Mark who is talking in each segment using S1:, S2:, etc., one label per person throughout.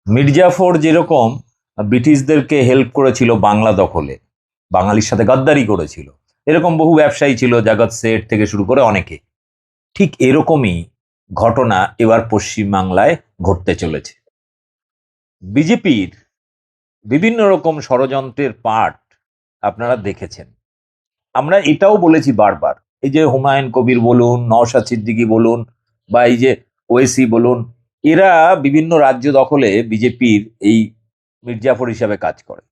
S1: মির্জাফর যেরকম ব্রিটিশদেরকে হেল্প করেছিল বাংলা দখলে, বাঙালির সাথে গাদ্দারি করেছিল, এরকম বহু ব্যবসায়ী ছিল, জগৎ শেঠ থেকে শুরু করে অনেকে। ঠিক এরকমই ঘটনা এবার পশ্চিমবাংলায় ঘটতে চলেছে। বিজেপির বিভিন্ন রকম ষড়যন্ত্রের পার্ট আপনারা দেখেছেন। আমরা এটাও বলেছি বারবার, এই যে হুমায়ুন কবির বলুন, নওশাদ সিদ্দিকী বলুন, বা এই যে ওয়েসি বলুন, এরা বিভিন্ন রাজ্য দখলে বিজেপির এই মির্জাফর হিসাবে কাজ করে।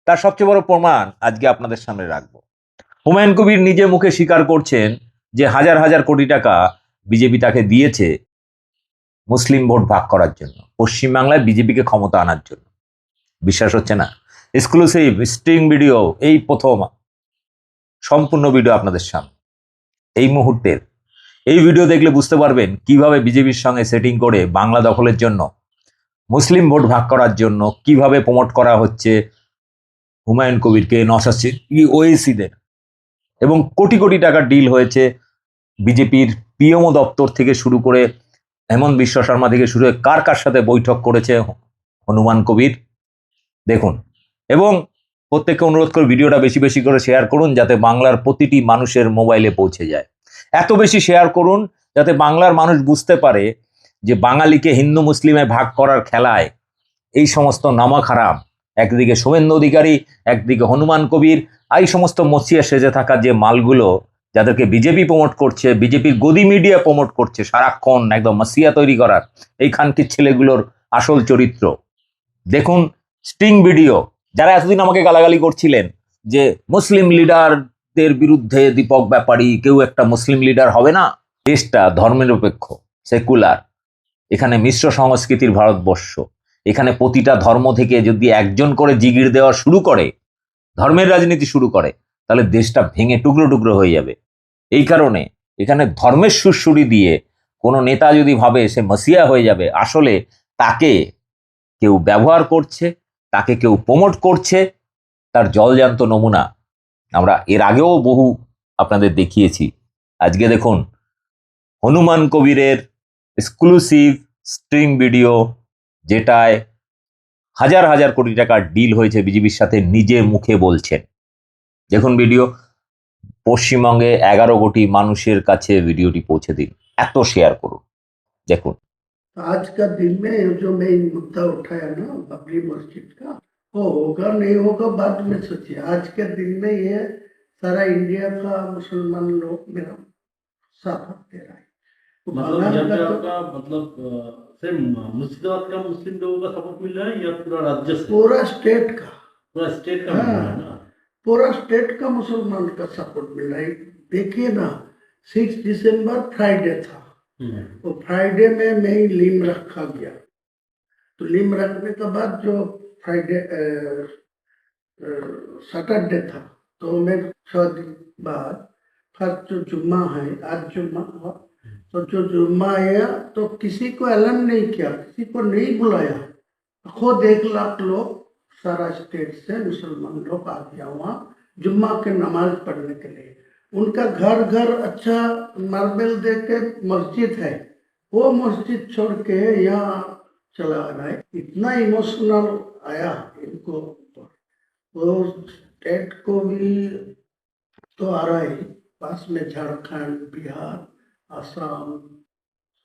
S1: তার সবচেয়ে বড় প্রমাণ আজকে আপনাদের সামনে রাখবো। হুমায়ুন কবির নিজে মুখে স্বীকার করছেন যে হাজার হাজার কোটি টাকা বিজেপি তাকে দিয়েছে মুসলিম ভোট ভাগ করার জন্য, পশ্চিমবাংলায় বিজেপিকে ক্ষমতা আনার জন্য। বিশ্বাস হচ্ছে না? এক্সক্লুসিভ স্ট্রিং ভিডিও, এই প্রথম সম্পূর্ণ ভিডিও আপনাদের সামনে এই মুহূর্তের। এই ভিডিও দেখলে বুঝতে পারবেন কিভাবে বিজেপির সঙ্গে সেটিং করে বাংলা দখলের জন্য, মুসলিম ভোট ভাগ করার জন্য কিভাবে প্রমোট করা হচ্ছে হুমায়ুন কবিরকে, নওশাদ সিদ্দিকী, ওয়েসিদের, এবং কোটি কোটি টাকার ডিল হয়েছে বিজেপির পিএমও দপ্তর থেকে শুরু করে হেমন্ত বিশ্ব শর্মা থেকে শুরু করে কার কার সাথে বৈঠক করেছে হনুমান কবির। দেখুন, এবং প্রত্যেককে অনুরোধ করে ভিডিওটা বেশি বেশি করে শেয়ার করুন, যাতে বাংলার প্রতিটি মানুষের মোবাইলে পৌঁছে যায়। এত বেশি শেয়ার করুন যাতে বাংলার মানুষ বুঝতে পারে যে বাঙালিকে হিন্দু মুসলিমে ভাগ করার খেলায় এই সমস্ত নামক হারাম, একদিকে শুভেন্দু অধিকারী, একদিকে হনুমান কবির, এই সমস্ত মসিয়া সেজে থাকা যে মালগুলো, যাদেরকে বিজেপি প্রমোট করছে, বিজেপির গদি মিডিয়া প্রমোট করছে সারাক্ষণ একদম মাসিয়া তৈরি করার, এই খানকির ছেলেগুলোর আসল চরিত্র দেখুন। স্টিং ভিডিও, যারা এতদিন আমাকে গালাগালি করছিলেন যে মুসলিম লিডারদের বিরুদ্ধে দীপক ব্যাপারী, কেউ একটা মুসলিম লিডার হবে না, দেশটা ধর্মনিরপেক্ষ, সেকুলার, এখানে মিশ্র সংস্কৃতির ভারতবর্ষ, এখানে প্রতিটা ধর্ম থেকে যদি একজন করে জিগির দেওয়া শুরু করে, ধর্মের রাজনীতি শুরু করে, তাহলে দেশটা ভেঙে টুকরো টুকরো হয়ে যাবে। এই কারণে এখানে ধর্মের সুরসুরি দিয়ে কোনো নেতা যদি ভাবে সে মসিয়া হয়ে যাবে, আসলে তাকে কেউ ব্যবহার করছে, তাকে কেউ প্রমোট করছে, তার জলজান্ত নমুনা আমরা এর আগেও বহু আপনাদের দেখিয়েছি। আজকে দেখুন হনুমান কবিরের এক্সক্লুসিভ স্ট্রিং ভিডিও, যেটায় হাজার হাজার কোটি টাকার ডিল হয়েছে বিজেপির সাথে, নিজে মুখে বলছেন। দেখুন ভিডিও, পশ্চিমবঙ্গে 11 কোটি মানুষের কাছে ভিডিওটি পৌঁছে দিন, এত শেয়ার করুন, দেখুন।
S2: आज का दिन में जो मैं मुद्दा उठाया ना बाबरी मस्जिद का, वो होगा नहीं होगा बाद में सोचिए। आज के दिन में ये सारा इंडिया का मुसलमान लोग मेरा साथ दे रहा है।
S3: मतलब यहाँ पे आपका मतलब सिर्फ मुर्शिदाबाद का मुस्लिम लोगों का सपोर्ट मिल रहा है या पूरा राज्य से?
S2: पूरा स्टेट का
S3: मिल रहा है ना?
S2: पूरा स्टेट का मुसलमान का सपोर्ट मिल रहा है। देखिए ना, 6 दिसंबर फ्राइडे था, तो फ्राइडे में मैं लीम रखा गया, तो लीम रखने के बाद जो फ्राइडे सैटरडे था, तो मैं 6 दिन बाद फर्स्ट जो जुम्मा है, आज जुम्मा हुआ, तो जो जुम्मा आया तो किसी को ऐलान नहीं किया, किसी को नहीं बुलाया, खुद 1 लाख लोग सारा स्टेट से मुसलमान लोग आ गया वहाँ जुम्मा के नमाज पढ़ने के लिए। उनका घर घर अच्छा मार्बल दे के मस्जिद है, वो मस्जिद छोड़ के यहाँ चला रहा है। इतना इमोशनल आया इनको, वो स्टेट को भी तो आ रहा है, पास में झारखंड, बिहार, असम,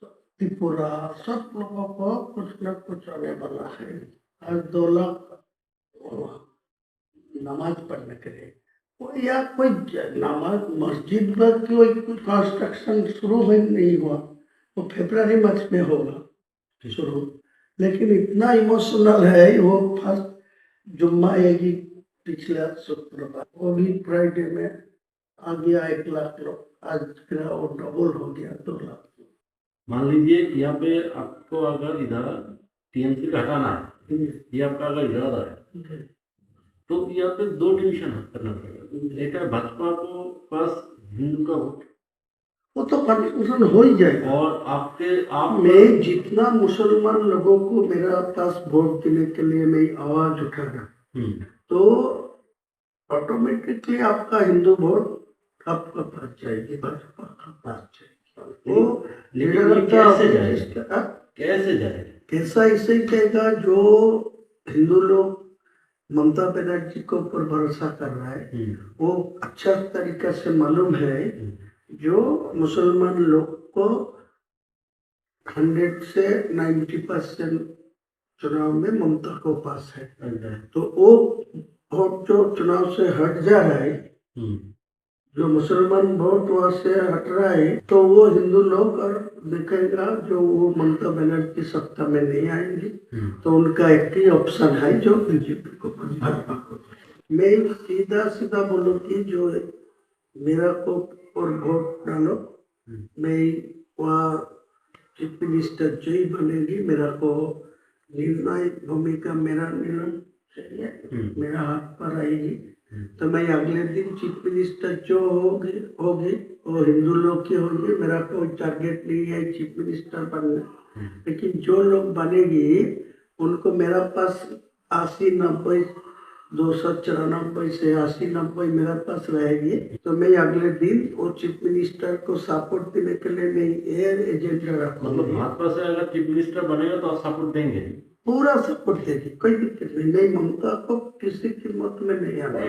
S2: त्रिपुरा, सब लोगों को कुछ न कुछ आने वाला है। आज 2 लाख नमाज पढ़ने के लिए, या कोई नमाज मस्जिद पर कोई कंस्ट्रक्शन शुरू में नहीं हुआ, वो फरवरी मार्च में होगा शुरू, लेकिन इतना इमोशनल है। वो फर्स्ट जुम्मा आएगी पिछला शुक्रवार, वो भी फ्राइडे में आ गया 1 लाख लोग, आज वो डबल हो गया 2 लाख।
S3: मान लीजिए यहाँ पे आपको अगर इधर टीएमसी का हटाना है, ये आपका अगर इरादा है, तो यहाँ पे 2 डिवीजन करना पड़ेगा। एक है भाजपा को पास हिंदू का वोट,
S2: वो तो कंफ्यूजन हो ही जाएगा।
S3: और आप
S2: मैं जितना मुसलमान लोगों को मेरा पास वोट देने के लिए मैं आवाज उठाना, तो ऑटोमेटिकली आपका हिंदू वोट आपका पास जाएगी, भाजपा का पास जाएगी। वो
S3: लेकिन कैसे जाएगा?
S2: कैसा ऐसे ही कहेगा जो हिंदू लोग ममता बनर्जी के ऊपर भरोसा कर रहा है वो अच्छा तरीका से मालूम है जो मुसलमान लोग को 100 से 90% चुनाव में ममता को पास है, तो वो वोट जो चुनाव से हट जा रहा है, जो मुसलमान वोट वहां से हट रहा है, तो वो हिंदू लोग और देखेगा जो वो ममता बनर्जी सत्ता में नहीं आएंगी, तो उनका एक ही ऑप्शन है जो बीजेपी को भाजपा को। मैं सीधा सीधा बोलूँ कि जो मेरा को और वोट डालो, मैं वहाँ चीफ मिनिस्टर जो ही बनेगी, मेरा को निर्णय भूमिका मेरा निर्णय चाहिए, मेरा हाथ पर आएगी, तो मैं अगले दिन चीफ मिनिस्टर जो होगी वो हिंदू लोग की होगी। मेरा कोई टारगेट नहीं है चीफ मिनिस्टर बनना, लेकिन जो लोग बनेगी उनको मेरा पास 80-90 294 से 80-90 मेरा पास रहेगी, तो मैं अगले दिन वो चीफ मिनिस्टर को सपोर्ट देने के लिए मैं ये एजेंडा रखूंगा।
S3: मतलब भाजपा से अगर चीफ मिनिस्टर बनेगा तो आप सपोर्ट देंगे?
S2: पूरा सपोर्ट देगी, कोई दिक्कत नहीं। ममता को किसी कीमत में नहीं आना।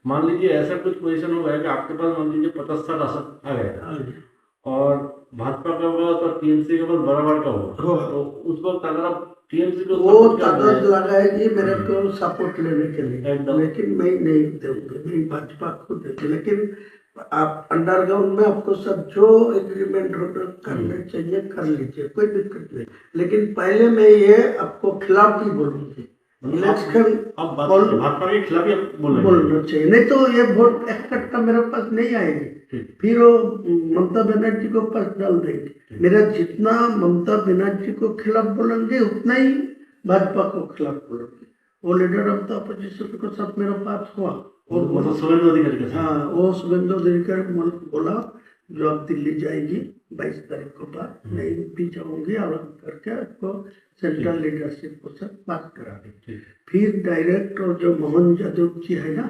S3: मान लीजिए ऐसा कुछ पोजीशन हो गया कि आपके पास मान लीजिए 50-60 आसन आ गया और भाजपा का होगा तो टीएमसी के पास बराबर का होगा, तो उस वक्त अगर आप टीएमसी को
S2: वो ताकत लगाएगी मेरे को सपोर्ट लेने के लिए, लेकिन मैं नहीं दूंगी, मैं भाजपा को देती। लेकिन आप अंडरग्राउंड में आपको सब जो एग्रीमेंट करने चाहिए कर लीजिए, कोई दिक्कत नहीं, लेकिन पहले मैं ये आपको खिलाफ ही बोलूंगी। इलेक्शन
S3: भाजपा के खिलाफ ही
S2: बोलना चाहिए, नहीं तो ये वोट इकट्ठा मेरे पास नहीं आएगी, फिर वो ममता बनर्जी को पास डाल देंगे। मेरा जितना ममता बनर्जी को खिलाफ बोलेंगे उतना ही भाजपा को खिलाफ बोलेंगे। वो लीडर ऑफ द अपोजिशन को सब मेरे पास हुआ,
S3: मतलब शुभेंदु अधिकारी।
S2: हाँ, वो शुभेंदु अधिकारी बोला जो अब दिल्ली जाएगी 22 तारीख को बाद, मैं भी जाऊंगी और करके आपको सेंट्रल लीडरशिप को सब बात करा दी। फिर डायरेक्ट और जो मोहन यादव जी है ना,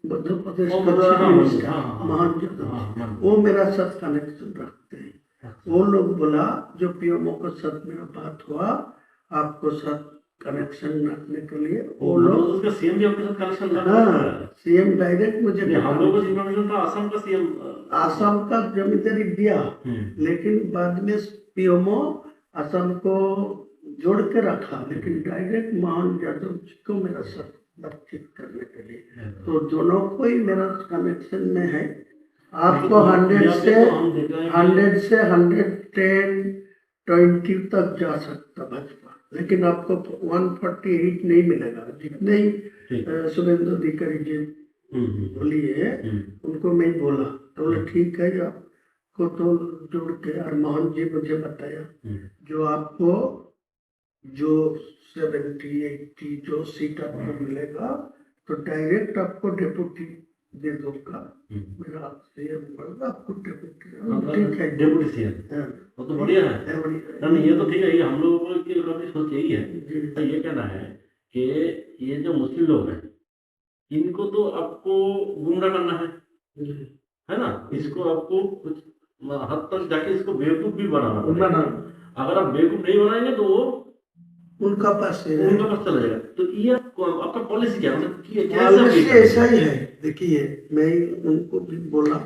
S2: मध्य प्रदेश मोहन यादव, वो मेरा साथ कनेक्शन रखते हैं। वो लोग बोला जो पीएमओ के साथ मेरा बात हुआ आपको साथ कनेक्शन रखने के लिए, वो लोग
S3: सीएम भी आपके साथ कनेक्शन रखा।
S2: हाँ, सीएम डायरेक्ट मुझे
S3: हम लोग को इन्फॉर्मेशन था आसाम का सीएम,
S2: आसाम का जमींदारी दिया, लेकिन बाद में पीएमओ आसाम को जोड़ के रखा, लेकिन डायरेक्ट मोहन यादव जी को मेरा साथ बातचीत करने के लिए, तो दोनों को ही मेरा कनेक्शन में है। आपको 100 से 110-120 तक जा सकता भाजपा, लेकिन आपको 148 नहीं मिलेगा। जितने ही शुभेंदु अधिकारी जी बोली है उनको मैं बोला, तो बोला ठीक है आपको तो जोड़ के, और मोहन जी मुझे बताया जो आपको जो 70-80 जो सीट आपको मिलेगा तो डायरेक्ट आपको डेप्यूटी दे दूंगा, मेरा सीएम बोला आपको डेप्यूटी। ठीक है,
S3: डेप्यूटी सीएम वो तो बढ़िया है। नहीं ये तो ठीक है, ये हम लोगों की सोच यही है। तो ये कहना है कि ये जो मुस्लिम लोग हैं इनको तो आपको गुमराह करना है ना, इसको आपको कुछ हद तक जाके इसको बेवकूफ भी बनाना पड़ेगा। अगर आप बेवकूफ नहीं बनाएंगे तो वो उनका पास चला जाएगा। तो ये आपका पॉलिसी क्या है?
S2: पॉलिसी ऐसा ही है। देखिए मैं उनको भी बोला,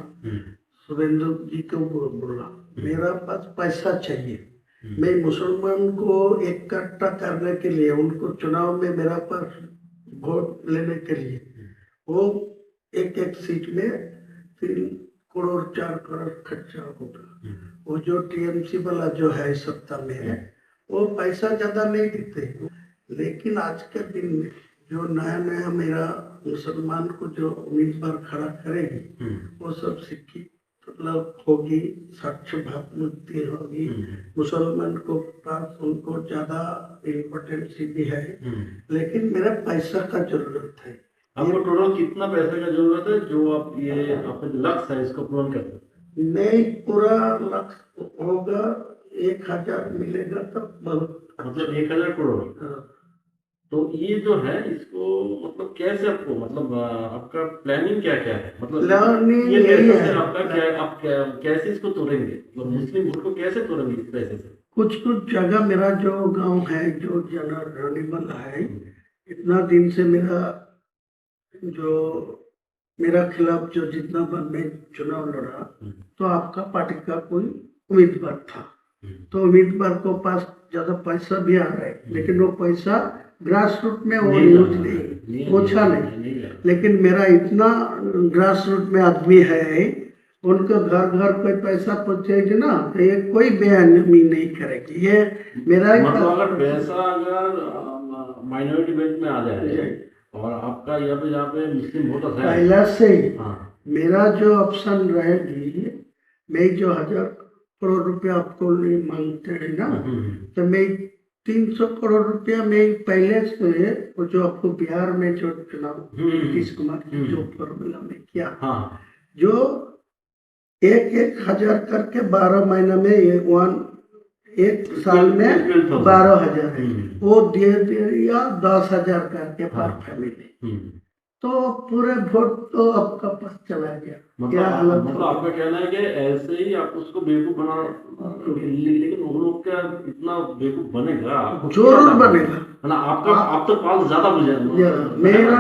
S2: शुभेंदु जी को बोला मेरा पास पैसा चाहिए, मैं मुसलमान को इकट्ठा करने के लिए, उनको चुनाव में मेरा पास वोट लेने के लिए, वो एक सीट में 3 करोड़ 4 करोड़ खर्चा होगा। वो जो टीएमसी वाला जो है सत्ता में है वो पैसा ज्यादा नहीं देते, लेकिन आज के दिन में जो नया मेरा मुसलमान को जो उम्मीदवार खड़ा करेगी वो सब शिक्षित मतलब होगी, स्वच्छ भावमुक्ति होगी, मुसलमान को पास उनको ज्यादा इम्पोर्टेंस भी है, लेकिन मेरा पैसा का जरूरत है।
S3: आपको टोटल कितना पैसे का जरूरत है जो आप ये आपका लक्ष्य है इसको पूर्ण कर सकते?
S2: नहीं, पूरा लक्ष्य होगा 1000 मिलेगा तब बहुत,
S3: मतलब 1000 करोड़। तो ये जो है इसको मतलब कैसे आपको मतलब आपका प्लानिंग क्या क्या है? मतलब
S2: प्लानिंग
S3: ये
S2: यही है
S3: आपका क्या, आप कैसे इसको तोड़ेंगे? मतलब मुस्लिम वोट को कैसे तोड़ेंगे इस पैसे से?
S2: कुछ कुछ जगह मेरा जो गांव है जो रानीबल है, इतना दिन से जो मेरा खिलाफ जो जितना बार मैं चुनाव लड़ा, तो आपका पार्टी का कोई उम्मीदवार था, तो उम्मीदवार को पास ज्यादा पैसा भी आ रहा है, लेकिन वो पैसा ग्रास रूट में वो यूज नहीं पहुंचा नहीं। लेकिन मेरा इतना ग्रास रूट में आदमी है, उनको घर घर कोई पैसा पहुंचेगी ना, तो ये कोई बेअदबी नहीं करेगी। ये मेरा
S3: मतलब अगर पैसा अगर माइनॉरिटी बेल्ट में आ जाए और आपका यहाँ पे मुस्लिम वोटर है
S2: पहला से ही
S3: हाँ,
S2: मेरा जो ऑप्शन रहेगी, मैं जो 1000 करोड़ रुपया आपको मांगते हैं ना, तो मैं 300 करोड़ रुपया में पहले से वो जो आपको बिहार में जो चुनाव नीतीश कुमार की जो फॉर्मूला में किया, जो 1,000 करके 12 महीना में एक साल में 12,000 है, वो दे दिया 10,000 करके पर फैमिली, तो पूरे वोट तो आपका पास चला गया। क्या हालत
S3: मतलब आपका कहना है कि ऐसे ही आप उसको बेवकूफ बना, लेकिन वो लोग क्या इतना बेवकूफ बनेगा?
S2: जरूर बनेगा
S3: ना, आपका आप तो पाल ज्यादा बुझेगा।
S2: मेरा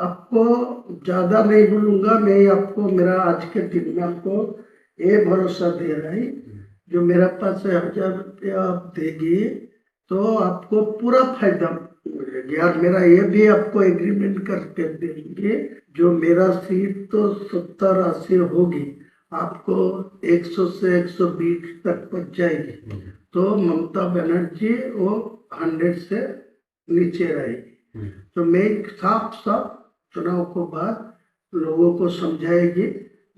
S2: आपको ज्यादा नहीं बोलूंगा, मैं आपको मेरा आज के दिन में आपको ये भरोसा दे रहा है, जो मेरा पास 1,000 रुपया आप देगी तो आपको पूरा फायदा मिलेगा। यार मेरा ये भी आपको एग्रीमेंट करके देंगे, जो मेरा सीट तो 70-80 होगी, आपको 100 से 120 तक पहुंच जाएगी, तो ममता बनर्जी वो 100 से नीचे रहेगी। तो मैं साफ चुनाव को बाद लोगों को समझाएगी,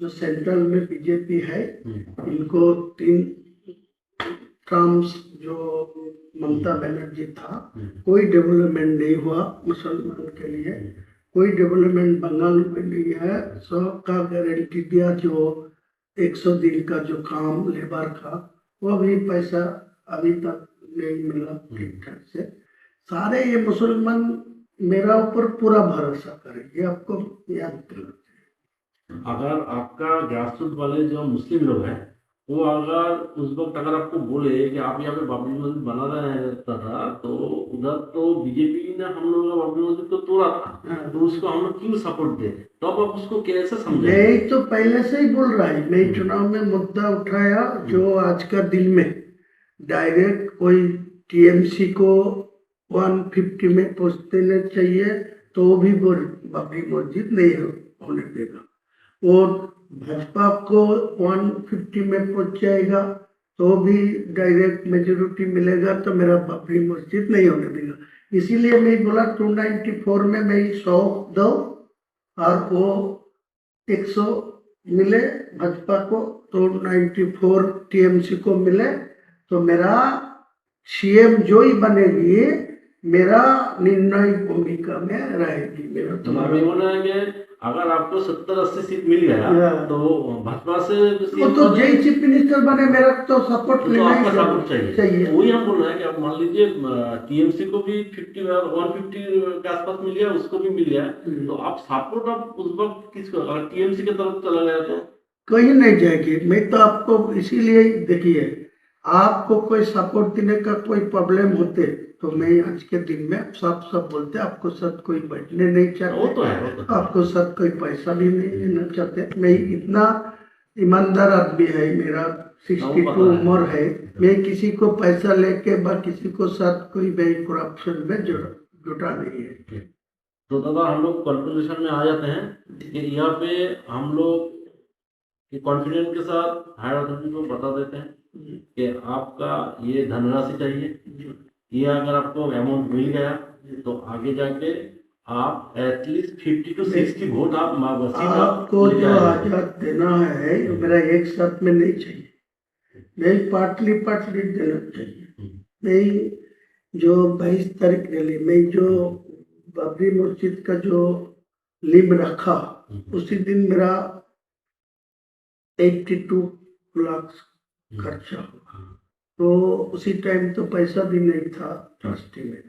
S2: जो सेंट्रल में बीजेपी है, इनको 3 टर्म्स जो ममता बनर्जी था, कोई डेवलपमेंट नहीं हुआ मुसलमान के लिए, कोई डेवलपमेंट बंगाल में नहीं है। 100 का गारंटी दिया, जो 100 दिन का जो काम लेबर का, वो भी पैसा अभी तक नहीं मिला ठीक ठाक से। सारे ये मुसलमान मेरा ऊपर पूरा भरोसा करेंगे, आपको याद दिलाते हैं।
S3: अगर आपका ग्रासरूट वाले जो मुस्लिम लोग हैं, वो अगर उस वक्त अगर आपको बोले कि आप यहाँ पे बाबरी मस्जिद बना रहे हैं था, तो उधर तो बीजेपी ने हम लोगों का बाबरी मस्जिद को तोड़ा था, तो उसको हम लोग क्यों सपोर्ट दे, तो अब आप उसको कैसे समझे?
S2: मैं तो पहले से ही बोल रहा है, मैं चुनाव में मुद्दा उठाया, जो आज का दिन में डायरेक्ट कोई टीएमसी को 150 में पहुंच देना चाहिए, तो भी वो बाबरी मस्जिद नहीं होने देगा। और भाजपा को 150 में पहुंच जाएगा, तो भी डायरेक्ट मेजोरिटी मिलेगा, तो मेरा बाबरी मस्जिद नहीं होने देगा। इसीलिए मैं बोला 294 में मैं 100 दो और वो 100 मिले भाजपा को, तो 94 टीएमसी को मिले, तो मेरा सीएम जो ही बनेगी मेरा निर्णय भूमिका में रहेगी। मेरा
S3: तुम्हारा बोलना है कि अगर आपको 70-80 सीट मिल गया तो भाजपा से
S2: वो तो जय चीफ मिनिस्टर बने, मेरा तो सपोर्ट लेना ही
S3: सपोर्ट चाहिए। वही हम बोल रहे हैं कि आप मान लीजिए टीएमसी को भी 50 और 150 के आसपास मिल गया, उसको भी मिल गया, तो आप सपोर्ट आप उस वक्त किसको, अगर टीएमसी की तरफ चला गया तो
S2: कहीं नहीं जाएगी। मैं तो आपको इसीलिए देखिए, आपको कोई सपोर्ट देने का कोई प्रॉब्लम होते तो मैं आज के दिन में साफ बोलते, आपको साथ कोई बैठने नहीं चाहते,
S3: तो है।
S2: आपको साथ कोई पैसा भी नहीं देना चाहते। मैं इतना ईमानदार आदमी है, मेरा 62 उम्र है, मैं किसी को पैसा लेके बा किसी को साथ कोई बैंक करप्शन में जुटा नहीं है।
S3: तो दादा हम लोग कंक्लूजन में आ जाते हैं कि यहाँ पे हम लोग कॉन्फिडेंस के साथ हायर अथॉरिटी को बता देते हैं कि आपका ये धनराशि चाहिए, ये अगर आपको अमाउंट मिल गया तो आगे जाके आप एटलीस्ट 50 to 60 वोट
S2: आपको जो आजाद देना है, मेरा एक साथ में नहीं चाहिए, मैं पार्टली देना चाहिए। मैं जो 22 तारीख रैली में जो बाबरी मस्जिद का जो लिम रखा, उसी दिन मेरा 82 लाख खर्चा हुआ, तो उसी टाइम तो पैसा भी नहीं था ट्रस्टी में,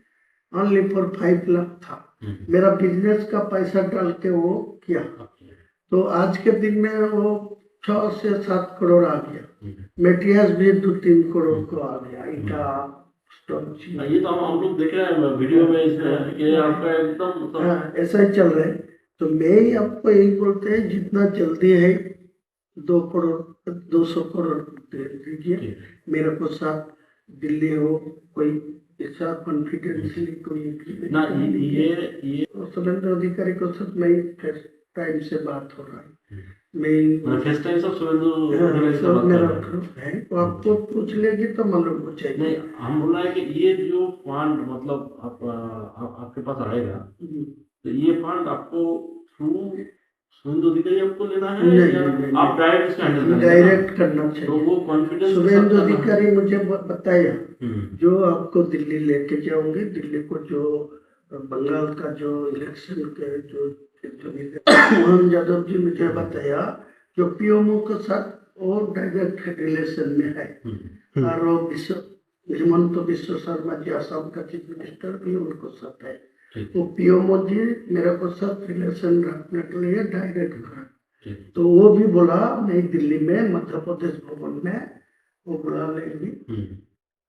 S2: ओनली फॉर 5 लाख था। मेरा बिजनेस का पैसा डाल के वो किया, तो आज के दिन में वो 6 से 7 करोड़ आ गया। मेटेरियल्स भी 2-3 करोड़ को आ गया, ईटा स्टोन।
S3: ये तो हम लोग देख रहे हैं वीडियो में, इसमें ये आपका एकदम मतलब
S2: हाँ, ऐसा ही चल रहा है। तो मैं ही आपको यही बोलते हैं, जितना जल्दी है 2 करोड़ 200 करोड़ दे दीजिए मेरे को, साथ दिल्ली हो कोई ऐसा कॉन्फिडेंशियली कोई
S3: ना, ये
S2: सुरेंद्र अधिकारी को साथ मैं फर्स्ट टाइम से बात हो रहा है। मैं
S3: फर्स्ट टाइम सब सुरेंद्र
S2: हाँ, सब मेरा
S3: कर रहे हैं।
S2: है, तो आपको पूछ लेगी तो मालूम हो जाएगी।
S3: नहीं, हम बोल रहे हैं कि ये जो फंड मतलब आपके पास आएगा, तो ये फंड आपको थ्रू सुरेंद्र अधिकारी आपको लेना है
S2: नहीं,
S3: या
S2: नहीं,
S3: आप डायरेक्ट इसका हैंडल करेंगे?
S2: डायरेक्ट करना
S3: तो
S2: चाहिए।
S3: वो कॉन्फिडेंस
S2: सुरेंद्र अधिकारी मुझे बताया,
S3: हम्म,
S2: जो आपको दिल्ली लेके जाओगे, दिल्ली को जो बंगाल का जो इलेक्शन के जो मोहन यादव जी मुझे बताया, जो पीएमओ के साथ वो डायरेक्ट रिलेशन में है। और वो हेमंत बिश्व शर्मा जी असम का चीफ मिनिस्टर भी उनको साथ है। वो पीएमओ जी मेरे को साथ रिलेशन रखने के लिए डायरेक्ट करा। तो वो भी बोला नहीं, दिल्ली में मध्य प्रदेश भवन में वो बुला लेंगे,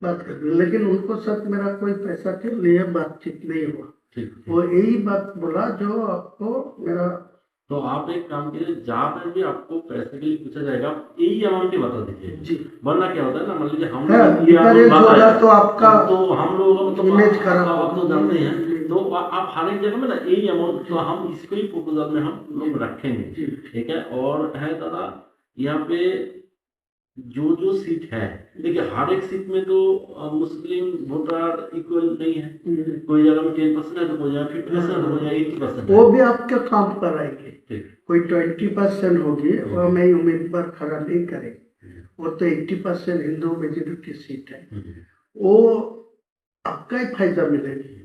S2: बात करेंगे, लेकिन उनको साथ मेरा कोई पैसा के लिए बातचीत नहीं हुआ। वो यही बात बोला जो आपको मेरा।
S3: तो आप एक काम कीजिए, जहाँ पे भी आपको पैसे के लिए पूछा जाएगा, यही अमाउंट ही बता दीजिए
S2: जी,
S3: वरना क्या होता है ना, मान लीजिए हम
S2: हाँ,
S3: लोग ये
S2: encourage
S3: बात
S2: होगा
S3: है,
S2: तो आपका
S3: तो हम लोग मतलब
S2: image खराब
S3: आप तो
S2: होगा।
S3: जानते हैं, तो आप हर एक जगह में ना यही अमाउंट, तो हम इसको ही प्रपोजल में हम लोग रखेंगे, ठीक है। और है दादा, यहाँ पे जो सीट है, देखिए हर एक सीट में तो मुस्लिम वोटर इक्वल नहीं है, कोई जगह में 10% है, तो कोई जगह 50% है, तो कोई जगह 80% है।
S2: वो भी आपके काम पर आएंगे।
S3: ठीक।
S2: कोई 20% होगी, वो मैं उम्मीदवार खड़ा नहीं करेंगे। वो तो 80% हिंदू मेजोरिटी सीट है, वो आपका ही फायदा मिलेगी।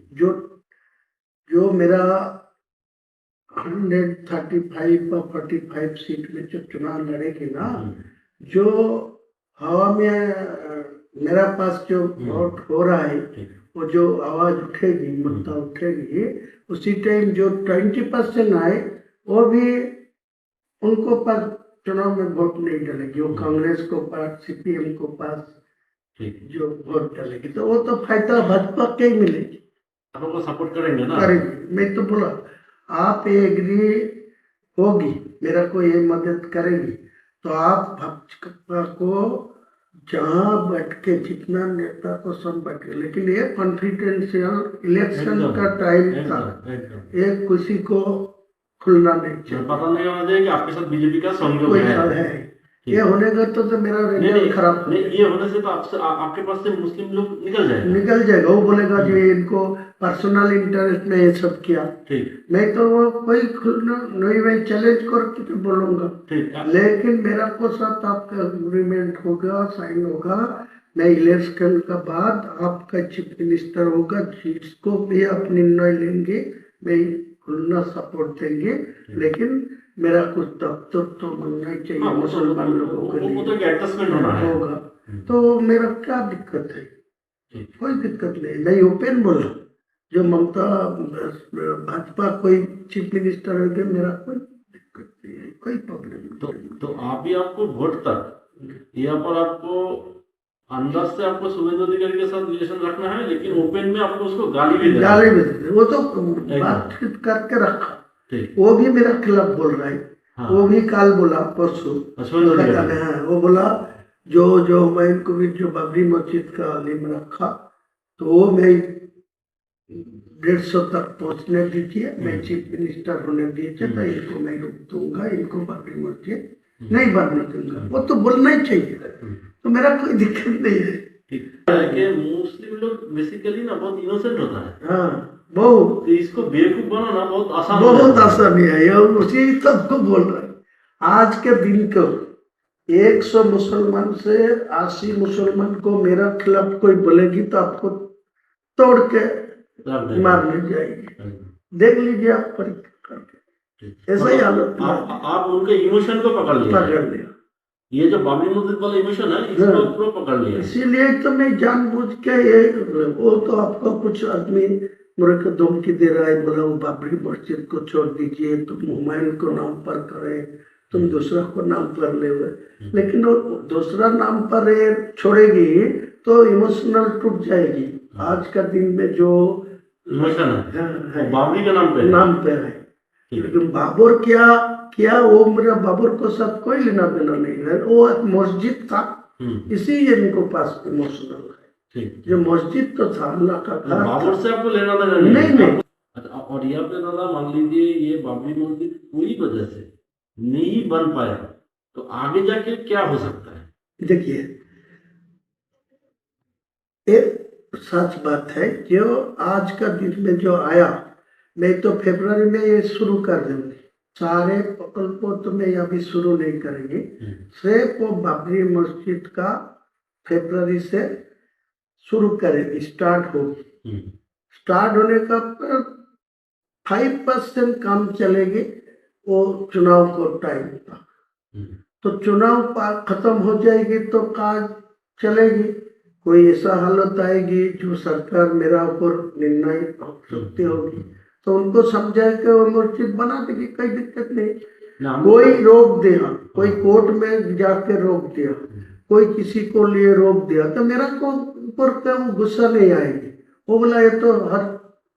S2: जो मेरा 135 या 45 सीट में जो चुनाव लड़ेगी ना, जो हवा में मेरा पास जो वोट हो रहा है, वो जो आवाज उठेगी, मुद्दा उठेगी, उसी टाइम जो 20% आए वो भी उनको पास चुनाव में वोट नहीं डालेगी। वो कांग्रेस को पास, सीपीएम को पास जो वोट डालेगी, तो वो तो फायदा भाजपा के ही मिलेगी।
S3: आप लोग सपोर्ट करेंगे ना?
S2: करेंगे। मैं तो बोला आप ये एग्री होगी, मेरा को ये मदद करेंगी, तो आप भाजपा को जहाँ बैठ के जितना नेता को सब बैठे, लेकिन ये कॉन्फिडेंशियल इलेक्शन का टाइम था, ये किसी को खुलना नहीं चाहिए,
S3: पता नहीं होना चाहिए कि आपके साथ बीजेपी का सहयोग
S2: कोई
S3: है।
S2: हाल है। ये होने का तो मेरा रिजल्ट खराब
S3: नहीं, ये होने से तो आपके पास से मुस्लिम लोग निकल जाएगा।
S2: वो बोलेगा जो इनको पर्सनल इंटरेस्ट में ये सब किया।
S3: ठीक।
S2: मैं तो वो कोई नहीं, मैं चैलेंज करके तो बोलूंगा, लेकिन मेरा को साथ आपका एग्रीमेंट होगा, साइन होगा, मैं इलेक्शन का बाद आपका चीफ मिनिस्टर होगा, जिसको भी आप निर्णय लेंगे मैं खुलना सपोर्ट देंगे, लेकिन मेरा कुछ दफ्तर तो बनना ही चाहिए मुसलमान लोगों के लिए होगा। तो मेरा क्या दिक्कत है? कोई दिक्कत नहीं, मैं ओपन बोला, जो ममता भाजपा कोई चीफ मिनिस्टर हो गया, मेरा कोई दिक्कत नहीं है, कोई प्रॉब्लम नहीं।
S3: तो आपको वोट तक यहाँ पर आपको अंदर से आपको शुभेंदु अधिकारी के साथ रिलेशन रखना है, लेकिन ओपन में आपको उसको गाली भी देना है।
S2: वो तो बातचीत करके रखा, वो भी मेरा खिलाफ बोल रहा है। हाँ। वो भी काल बोला परसों, वो बोला जो मैं इनको भी जो बाबरी मस्जिद का लिम रखा, तो वो मैं 150 तक पहुंचने दीजिए, मैं चीफ मिनिस्टर होने दीजिए, तो इनको मैं रोक दूंगा, इनको बाबरी मस्जिद नहीं बनने दूंगा। वो तो बोलना ही चाहिए, तो मेरा कोई दिक्कत नहीं है।
S3: मुस्लिम लोग बेसिकली ना बहुत इनोसेंट होता है।
S2: हाँ, बहुत,
S3: इसको बेवकूफ बनाना बहुत
S2: आसान है। ये उसी सबको बोल रहा है। आज के दिन को 100 मुसलमान से 80 मुसलमान को मेरा खिलाफ कोई बोलेगी तो आपको तोड़ के मारने जाएगी। देख लीजिए आप परीक्षा करके, ऐसा ही हालत।
S3: आप उनके इमोशन को पकड़ लिया। ये जो बाबरी मस्जिद वाला इमोशन है, इसको पकड़ लिया। इसीलिए
S2: तो मैं जानबूझ के ये, वो तो आपको कुछ आदमी मेरे को धमकी दे रहा है, बोला वो बाबरी मस्जिद को छोड़ दीजिए, तो हुमायूं को नाम पर करे, तुम दूसरा को नाम पर ले हुए, लेकिन वो दूसरा नाम पर ये छोड़ेगी तो इमोशनल टूट जाएगी। आज का दिन में जो
S3: इमोशन है बाबरी के
S2: नाम पे है, लेकिन बाबर क्या क्या वो मेरा बाबर को साथ कोई लेना देना नहीं है, वो एक मस्जिद था इसीलिए इनको पास इमोशनल है। जो मस्जिद तो था अल्लाह का घर,
S3: बाबर से आपको लेना देना
S2: नहीं।
S3: अच्छा, और यहाँ पे दादा मान लीजिए ये बाबरी मस्जिद पूरी वजह से नहीं बन पाया तो आगे जाके क्या हो सकता है?
S2: देखिए एक सच बात है, जो आज का दिन में जो आया, मैं तो फरवरी में ये शुरू कर दूंगी, सारे प्रकल्पों तो मैं अभी शुरू नहीं करेंगे, सिर्फ वो बाबरी मस्जिद का फरवरी से शुरू करेंगे, स्टार्ट होगी। स्टार्ट होने का 5% काम चलेगी, वो चुनाव को टाइम था, तो चुनाव खत्म हो जाएगी तो काज चलेगी। कोई ऐसा हालत आएगी जो सरकार मेरा ऊपर निर्णय हो सकती होगी तो उनको समझा के वो मस्जिद बना देगी, कोई दिक्कत नहीं। कोई रोक दिया, कोई कोर्ट में जाके रोक दिया, कोई किसी को लिए रोक दिया तो मेरा को ऊपर का गुस्सा नहीं आएगी, वो बोला ये तो हर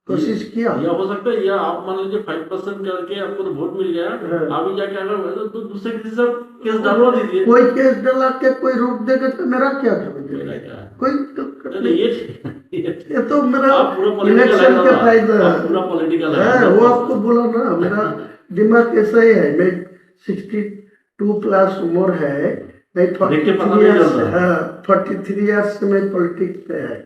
S2: कोशिश किया।
S3: या हो सकता है, या आप मान लीजिए 5% करके आपको तो वोट मिल गया, अभी जाके अगर तो दूसरे किसी से केस डलवा दीजिए।
S2: कोई केस डला के कोई रोक देगा तो मेरा क्या था, कोई ये तो मेरा इलेक्शन के फायदा है, वो आपको बोला ना, मेरा दिमाग ऐसा ही है। मैं 62 प्लस उम्र है, मैं 43 ईयर्स से मैं पॉलिटिक्स पे है,